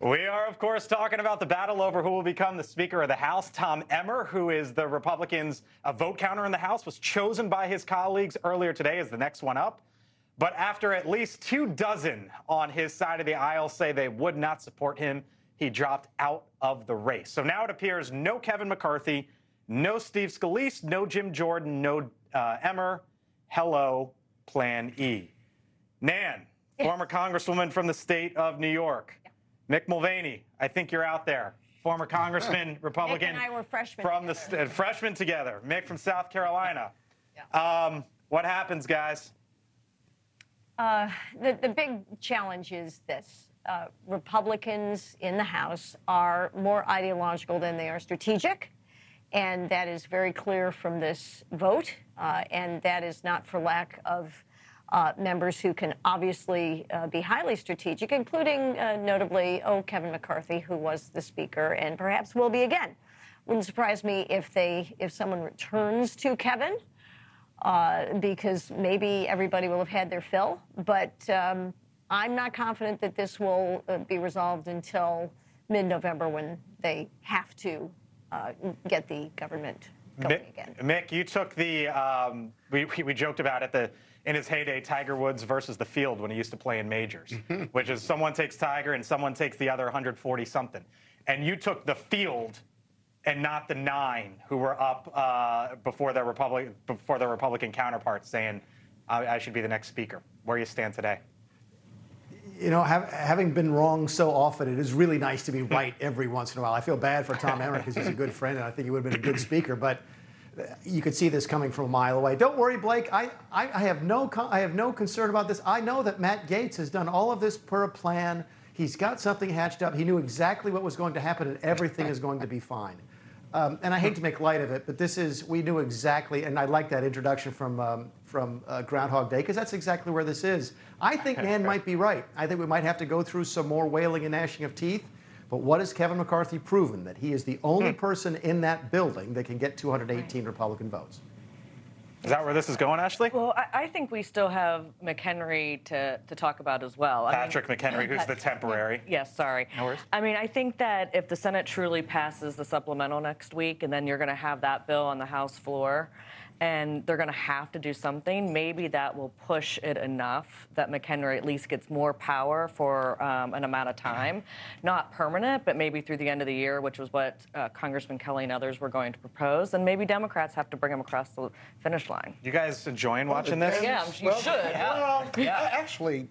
We are, of course, talking about the battle over who will become the Speaker of the House. Tom Emmer, who is the Republicans' vote counter in the House, was chosen by his colleagues earlier today as the next one up. But after at least 24 on his side of the aisle say they would not support him, he dropped out of the race. So now it appears no Kevin McCarthy, no Steve Scalise, no Jim Jordan, no Emmer. Hello, Plan E. Nan, former Congresswoman from the state of New York. Mick Mulvaney, I think you're out there. Former Congressman, Republican. Mick and I were freshmen from together. the freshmen together. Mick from South Carolina. What happens, guys? The big challenge is this. Republicans in the House are more ideological than they are strategic, and that is very clear from this vote, and that is not for lack of members who can obviously be highly strategic, including notably, Kevin McCarthy, who was the Speaker and perhaps will be again. Wouldn't surprise me if someone returns to Kevin, because maybe everybody will have had their fill. But I'm not confident that this will be resolved until mid-November, when they have to get the government going again. Mick, you took the we joked about it, in his heyday, Tiger Woods versus the field when he used to play in majors, which is someone takes Tiger and someone takes the other 140-something. And you took the field and not the 9 who were up before their Republican counterparts saying, I should be the next speaker. Where you stand today? You know, having been wrong so often, it is really nice to be right every once in a while. I feel bad for Tom Emmer because he's a good friend, and I think he would have been a good speaker, but you could see this coming from a mile away. Don't worry, Blake. I have no concern about this. I know that Matt Gaetz has done all of this per a plan. He's got something hatched up. He knew exactly what was going to happen, and everything is going to be fine. And I hate to make light of it, but we knew exactly, and I like that introduction from Groundhog Day, because that's exactly where this is. I think Nan might be right. I think we might have to go through some more wailing and gnashing of teeth. But what has Kevin McCarthy proven? That he is the only person in that building that can get 218 Republican votes. Is that where this is going, Ashley? Well, I think we still have McHenry to talk about as well. Patrick McHenry, who's the temporary. Yes, sorry. No worries. I mean, I think that if the Senate truly passes the supplemental next week, and then you're going to have that bill on the House floor, and they're going to have to do something, maybe that will push it enough that McHenry at least gets more power for an amount of time. Not permanent, but maybe through the end of the year, which was what Congressman Kelly and others were going to propose. And maybe Democrats have to bring him across the finish line. You guys enjoying watching this? Yeah, you should. Well, actually,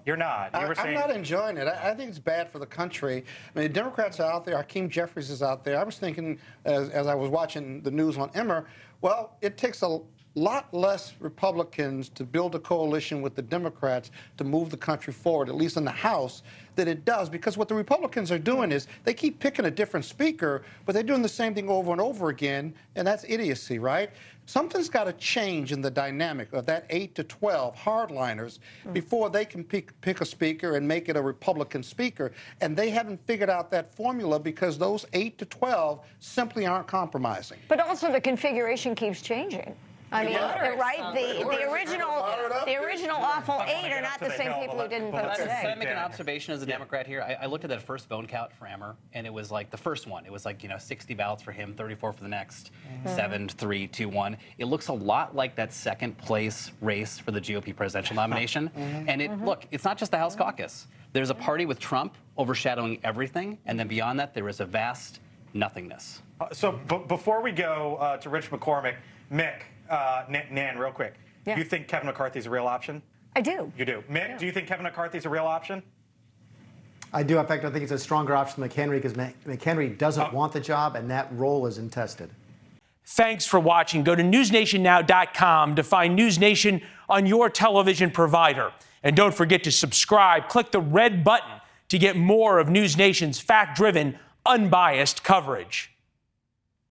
you're not. I'm not enjoying it. I think it's bad for the country. I mean, the Democrats are out there. Hakeem Jeffries is out there. I was thinking, as I was watching the news on Emmer, well, it takes a lot less Republicans to build a coalition with the Democrats to move the country forward, at least in the House, than it does. Because what the Republicans are doing is they keep picking a different speaker, but they're doing the same thing over and over again, and that's idiocy, right? Something's got to change in the dynamic of that 8 to 12 hardliners before they can pick a speaker and make it a Republican speaker. And they haven't figured out that formula because those 8 to 12 simply aren't compromising. But also the configuration keeps changing. I mean, right? The original awful 8 are not the same people who didn't vote today. Can I make an observation as a Democrat here? I looked at that first vote count for Emmer, and it was like the first one. It was like, 60 ballots for him, 34 for the next, 7, 3, 2, 1. It looks a lot like that second place race for the GOP presidential nomination. And look, it's not just the House caucus. There's a party with Trump overshadowing everything, and then beyond that, there is a vast nothingness. So before we go to Rich McCormick, Mick, Nan, real quick. Yeah. Do you think Kevin McCarthy's a real option? I do. You do. Mick, do you think Kevin McCarthy's a real option? I do. In fact, I think it's a stronger option than McHenry, because McHenry doesn't want the job, and that role is untested. Thanks for watching. Go to newsnationnow.com to find NewsNation on your television provider. And don't forget to subscribe. Click the red button to get more of NewsNation's fact-driven, unbiased coverage.